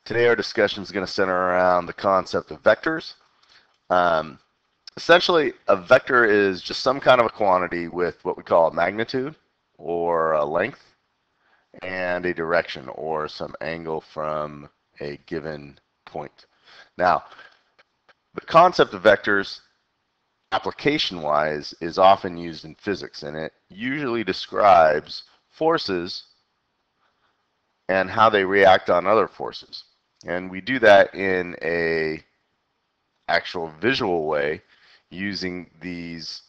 Today our discussion is going to center around the concept of vectors. Um, Essentially, a vector is just some kind of a quantity with what we call a magnitude or a length and a direction or some angle from a given point. Now, the concept of vectors, application-wise, is often used in physics, and it usually describes forces and how they react on other forces. And we do that in a actual visual way using these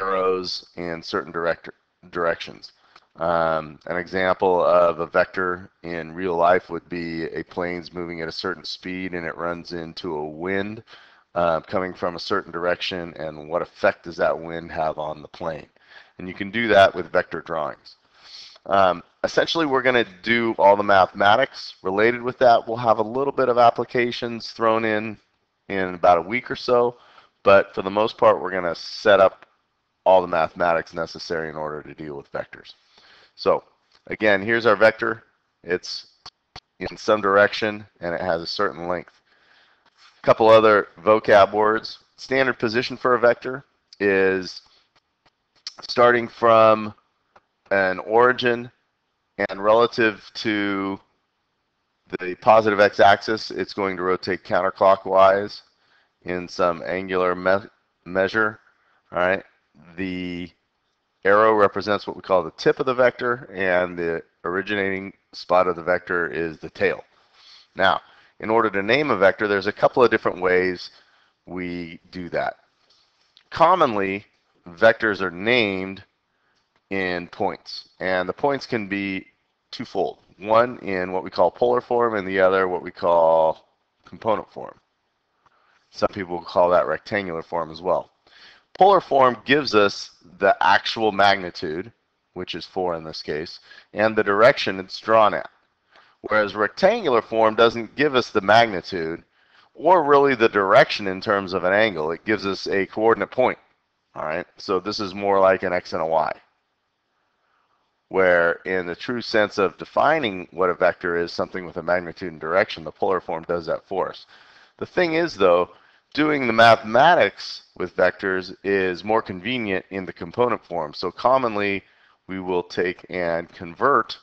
arrows and certain directions. An example of a vector in real life would be a plane's moving at a certain speed and it runs into a wind coming from a certain direction, and what effect does that wind have on the plane? And you can do that with vector drawings. Essentially, we're going to do all the mathematics related with that. We'll have a little bit of applications thrown in about a week or so, but for the most part, we're going to set up all the mathematics necessary in order to deal with vectors. So again, here's our vector. It's in some direction, and it has a certain length. A couple other vocab words. Standard position for a vector is starting from an origin and relative to the positive x-axis, it's going to rotate counterclockwise in some angular measure. All right. The arrow represents what we call the tip of the vector, and the originating spot of the vector is the tail. Now, in order to name a vector, there's a couple of different ways we do that. Commonly, vectors are named in points, and the points can be twofold. One in what we call polar form, and the other what we call component form. Some people call that rectangular form as well. Polar form gives us the actual magnitude, which is 4 in this case, and the direction it's drawn at. Whereas rectangular form doesn't give us the magnitude or really the direction in terms of an angle. It gives us a coordinate point. All right, so this is more like an x and a y, where in the true sense of defining what a vector is, something with a magnitude and direction, the polar form does that for us. The thing is, though, doing the mathematics with vectors is more convenient in the component form. So commonly, we will take and convert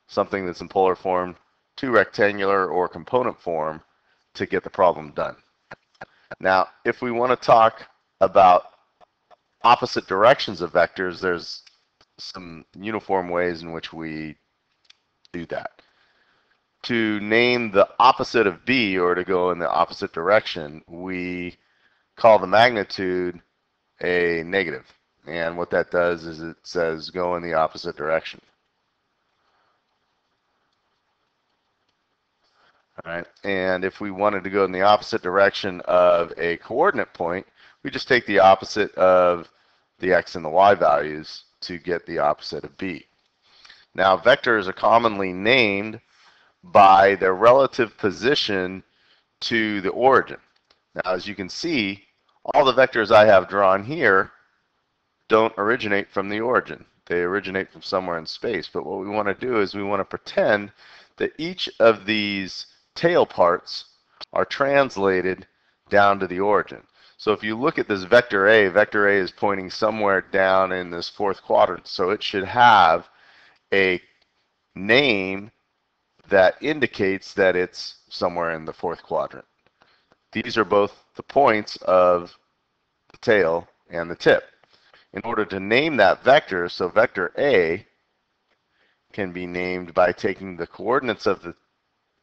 something that's in polar form to rectangular or component form to get the problem done. Now, if we want to talk about opposite directions of vectors, there's some uniform ways in which we do that. To name the opposite of B, or to go in the opposite direction, we call the magnitude a negative. And what that does is it says go in the opposite direction. All right. And if we wanted to go in the opposite direction of a coordinate point, we just take the opposite of the x and the y values to get the opposite of B. Now, vectors are commonly named by their relative position to the origin. Now, as you can see, all the vectors I have drawn here don't originate from the origin. They originate from somewhere in space. But what we want to do is we want to pretend that each of these tail parts are translated down to the origin. So if you look at this vector A is pointing somewhere down in this fourth quadrant. So it should have a name that indicates that it's somewhere in the fourth quadrant. These are both the points of the tail and the tip. In order to name that vector, so vector A can be named by taking the coordinates of the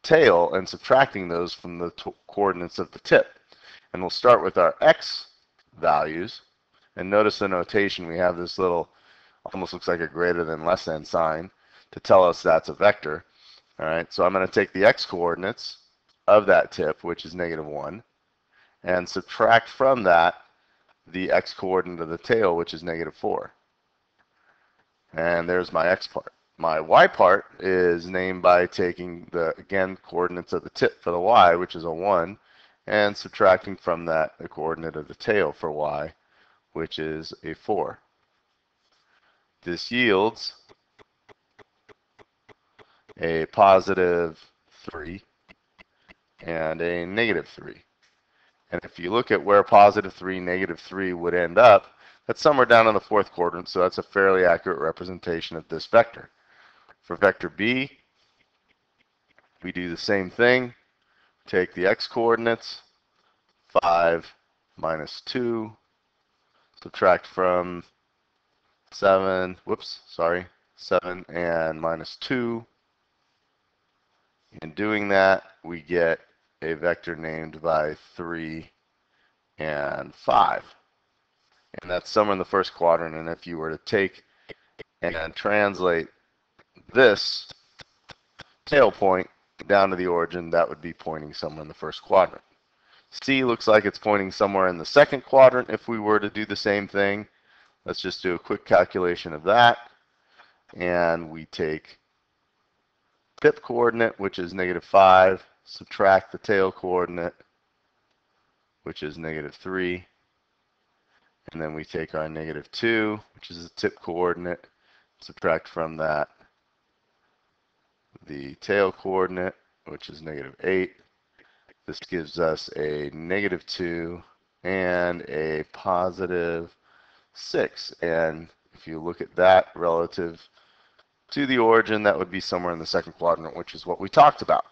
tail and subtracting those from the coordinates of the tip. And we'll start with our x values. And notice the notation. We have this little, almost looks like a greater than less than sign to tell us that's a vector. All right, so I'm going to take the x coordinates of that tip, which is -1, and subtract from that the x coordinate of the tail, which is -4. And there's my x part. My y part is named by taking the, again, coordinates of the tip for the y, which is a 1, and subtracting from that the coordinate of the tail for y, which is a 4. This yields a +3 and a -3. And if you look at where +3, -3 would end up, that's somewhere down in the fourth quadrant, so that's a fairly accurate representation of this vector. For vector B, we do the same thing. Take the x-coordinates, 5 minus 2, subtract from 7 and minus 2. In doing that, we get a vector named by 3 and 5. And that's somewhere in the first quadrant. And if you were to take and translate this tail point down to the origin, that would be pointing somewhere in the first quadrant. C looks like it's pointing somewhere in the second quadrant if we were to do the same thing. Let's just do a quick calculation of that. And we take pip coordinate, which is -5, subtract the tail coordinate, which is -3, and then we take our -2, which is the tip coordinate, subtract from that the tail coordinate, which is -8. This gives us a -2 and a +6. And if you look at that relative to the origin, that would be somewhere in the second quadrant, which is what we talked about.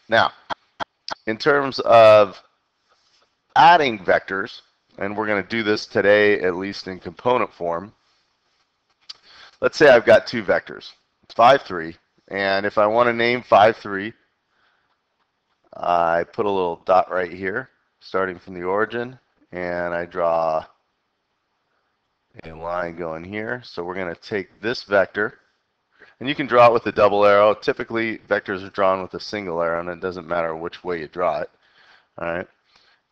Now, in terms of adding vectors, and we're going to do this today at least in component form. Let's say I've got two vectors. It's 5, 3, and if I want to name 5, 3, I put a little dot right here, starting from the origin, and I draw a line going here. So we're going to take this vector, and you can draw it with a double arrow. Typically, vectors are drawn with a single arrow, and it doesn't matter which way you draw it. All right.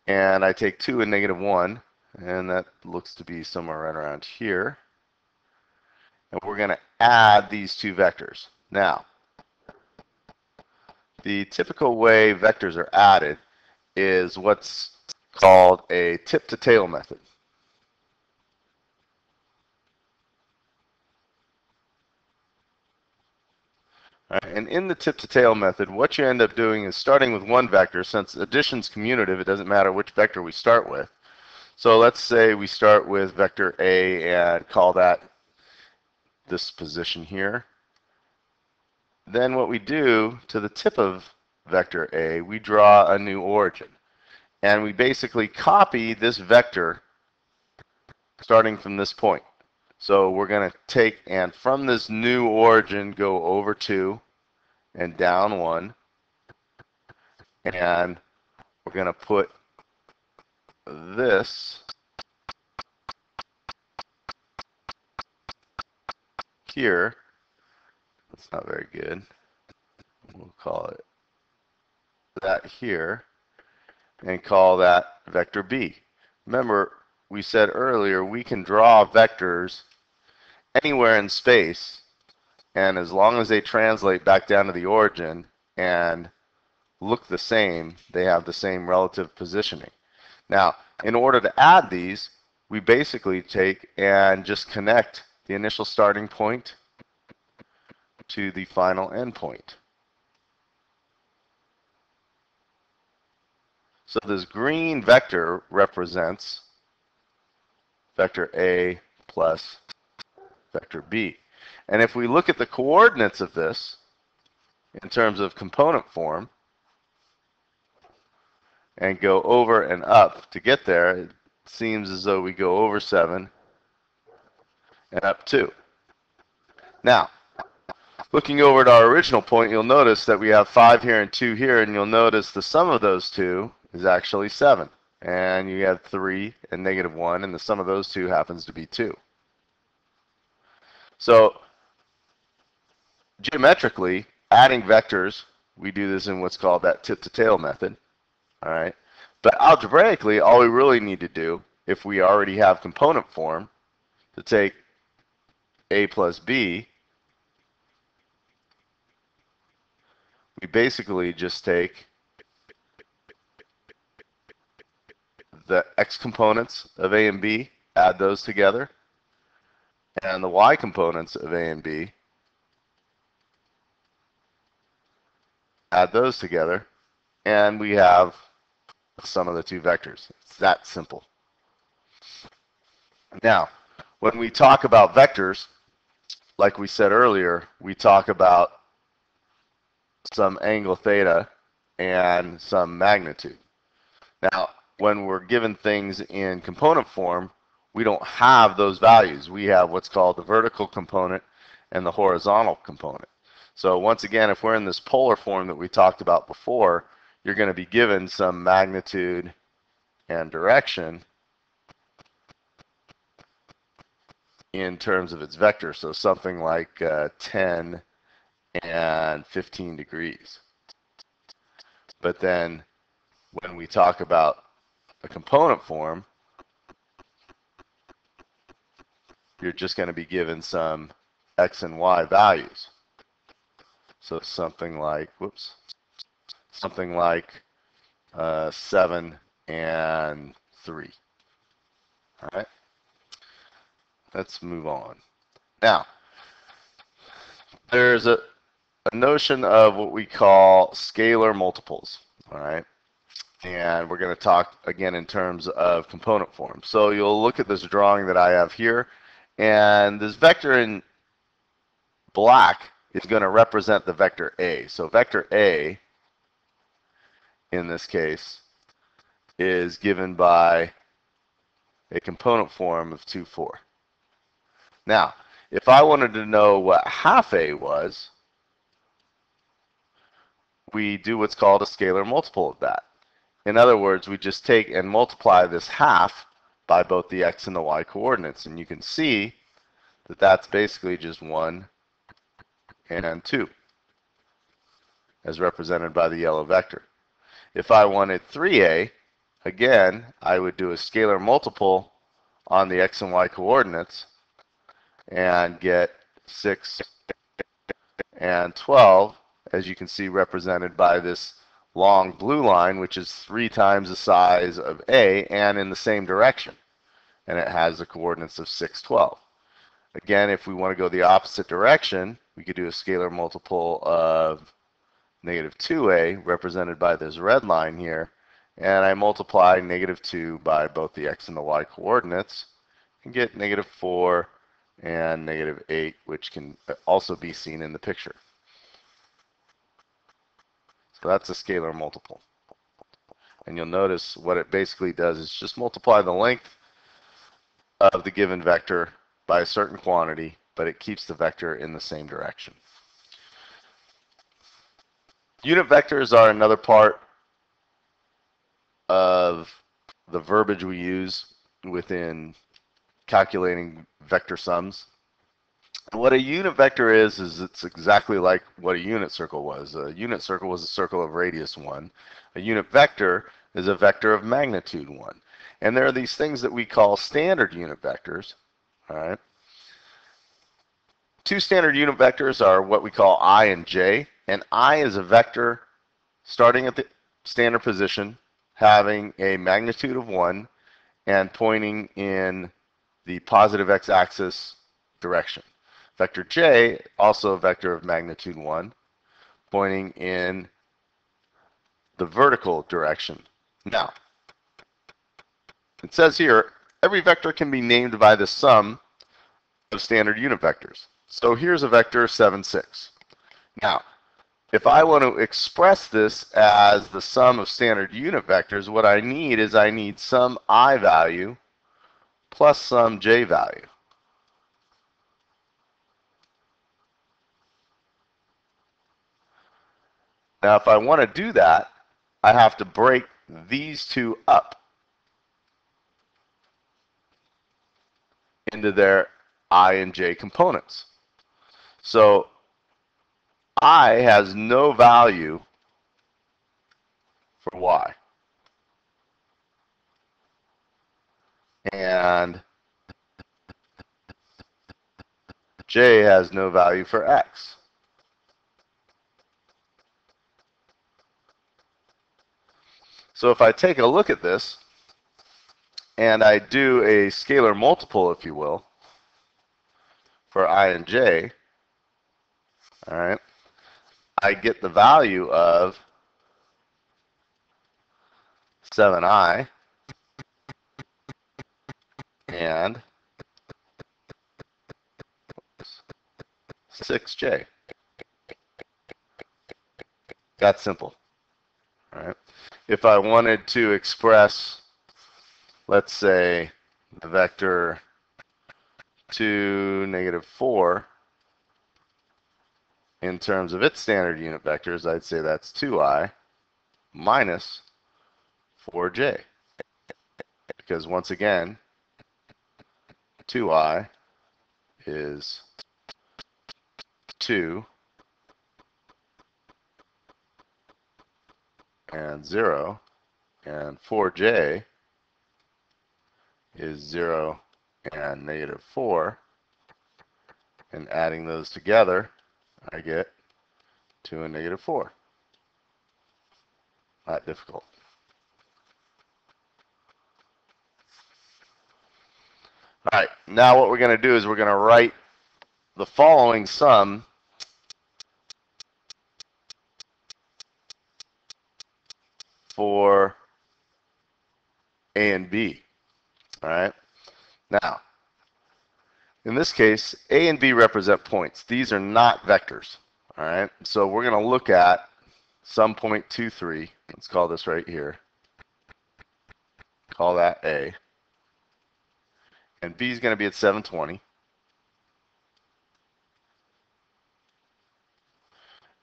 And I take 2 and -1, and that looks to be somewhere right around here. And we're going to add these two vectors. Now, the typical way vectors are added is what's called a tip-to-tail method. And in the tip-to-tail method, what you end up doing is starting with one vector. Since addition's commutative, it doesn't matter which vector we start with. So let's say we start with vector A and call that this position here. Then what we do to the tip of vector A, we draw a new origin. And we basically copy this vector starting from this point. So we're going to take and from this new origin go over 2 and down 1. And we're going to put this here. That's not very good. We'll call it that here and call that vector B. Remember, we said earlier we can draw vectors anywhere in space, and as long as they translate back down to the origin and look the same, they have the same relative positioning. Now, in order to add these, we basically take and just connect the initial starting point to the final endpoint. So this green vector represents vector A plus vector B. And if we look at the coordinates of this in terms of component form and go over and up to get there, it seems as though we go over 7 and up 2. Now, looking over at our original point, you'll notice that we have 5 here and 2 here, and you'll notice the sum of those two is actually 7. And you have 3 and -1, and the sum of those two happens to be 2. So geometrically, adding vectors, we do this in what's called that tip-to-tail method. All right. But algebraically, all we really need to do, if we already have component form, to take A plus B, we basically just take the x components of A and B, add those together, and the y components of A and B, add those together, and we have the sum of the two vectors. It's that simple. Now, when we talk about vectors, like we said earlier, we talk about some angle theta and some magnitude. Now, when we're given things in component form, we don't have those values. We have what's called the vertical component and the horizontal component. So once again, if we're in this polar form that we talked about before, you're going to be given some magnitude and direction in terms of its vector. So something like 10 and 15 degrees. But then when we talk about a component form, you're just going to be given some x and y values. So something like, whoops, something like 7 and 3. All right, let's move on. Now, there's a notion of what we call scalar multiples. All right, and we're going to talk again in terms of component form. So you'll look at this drawing that I have here, and this vector in black is going to represent the vector A. So vector A, in this case, is given by a component form of 2, 4. Now, if I wanted to know what half A was, we do what's called a scalar multiple of that. In other words, we just take and multiply this half by both the x and the y coordinates. And you can see that that's basically just 1 and 2, as represented by the yellow vector. If I wanted 3A, again, I would do a scalar multiple on the x and y coordinates and get 6 and 12, as you can see represented by this long blue line, which is 3 times the size of A and in the same direction. And it has the coordinates of 6, 12. Again, if we want to go the opposite direction, we could do a scalar multiple of negative 2A, represented by this red line here, and I multiply negative 2 by both the x and the y coordinates and get negative 4 and negative 8, which can also be seen in the picture. So that's a scalar multiple. And you'll notice what it basically does is just multiply the length of the given vector by a certain quantity, but it keeps the vector in the same direction. Unit vectors are another part of the verbiage we use within calculating vector sums. What a unit vector is it's exactly like what a unit circle was. A unit circle was a circle of radius 1. A unit vector is a vector of magnitude 1. And there are these things that we call standard unit vectors. All right. Two standard unit vectors are what we call I and j. And I is a vector starting at the standard position, having a magnitude of 1 and pointing in the positive x-axis direction. Vector j, also a vector of magnitude 1, pointing in the vertical direction. Now, it says here, every vector can be named by the sum of standard unit vectors. So here's a vector 7, 6. Now, if I want to express this as the sum of standard unit vectors, what I need is I need some I value plus some j value. Now, if I want to do that, I have to break these two up into their I and j components. So I has no value for y. And j has no value for x. So if I take a look at this, and I do a scalar multiple, if you will, for I and j, all right, I get the value of 7i and 6j. That's simple. All right. If I wanted to express, let's say, the vector 2, -4 in terms of its standard unit vectors, I'd say that's 2i minus 4j. Because once again, 2i is 2 and 0, and 4j is 0 and -4. And adding those together, I get 2 and -4. Not difficult. All right, now what we're going to do is we're going to write the following sum for A and B. All right. Now, in this case, A and B represent points. These are not vectors. All right. So we're going to look at sum point 23. Let's call this right here. Call that A. And B is going to be at 720.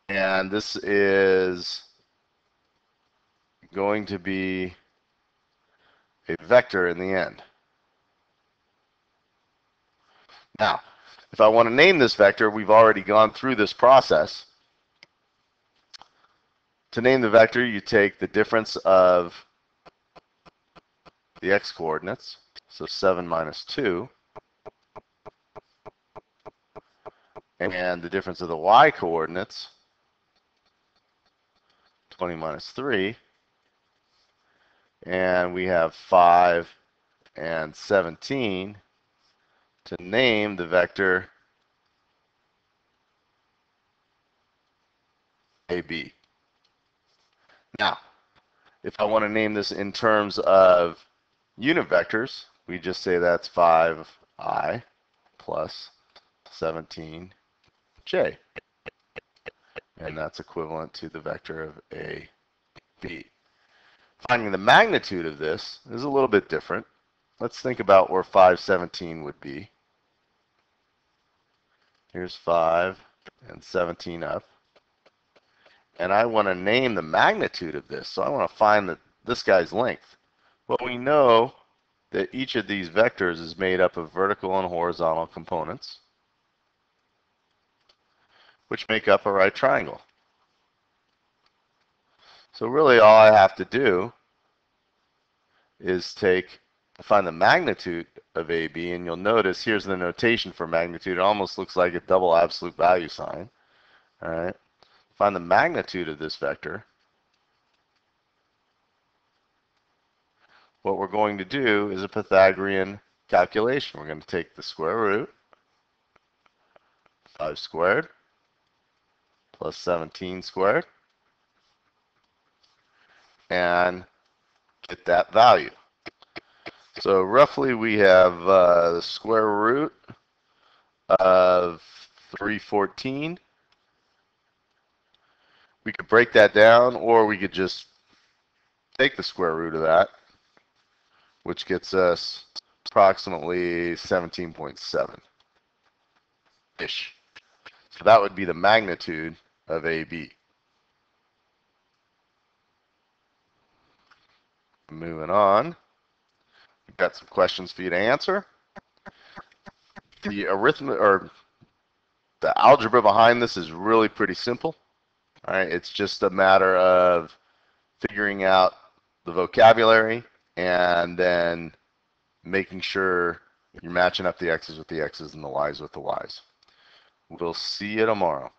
And this is going to be a vector in the end. Now, if I want to name this vector, we've already gone through this process. To name the vector, you take the difference of the x-coordinates, so 7 minus 2, and the difference of the y-coordinates, 20 minus 3, and we have 5 and 17 to name the vector AB. Now, if I want to name this in terms of unit vectors, we just say that's 5i plus 17j. And that's equivalent to the vector of AB. Finding the magnitude of this is a little bit different. Let's think about where 517 would be. Here's 5 and 17 up. And I want to name the magnitude of this. So I want to find this guy's length. Well, we know that each of these vectors is made up of vertical and horizontal components, which make up a right triangle. So really all I have to do is find the magnitude of AB, and you'll notice here's the notation for magnitude. It almost looks like a double absolute value sign. All right. Find the magnitude of this vector. What we're going to do is a Pythagorean calculation. We're going to take the square root, 5 squared, plus 17 squared, and get that value. So roughly we have the square root of 314. We could break that down, or we could just take the square root of that, which gets us approximately 17.7-ish. So that would be the magnitude of AB. Moving on. We've got some questions for you to answer. The arithmetic or the algebra behind this is really pretty simple. All right, it's just a matter of figuring out the vocabulary and then making sure you're matching up the x's with the x's and the y's with the y's. We'll see you tomorrow.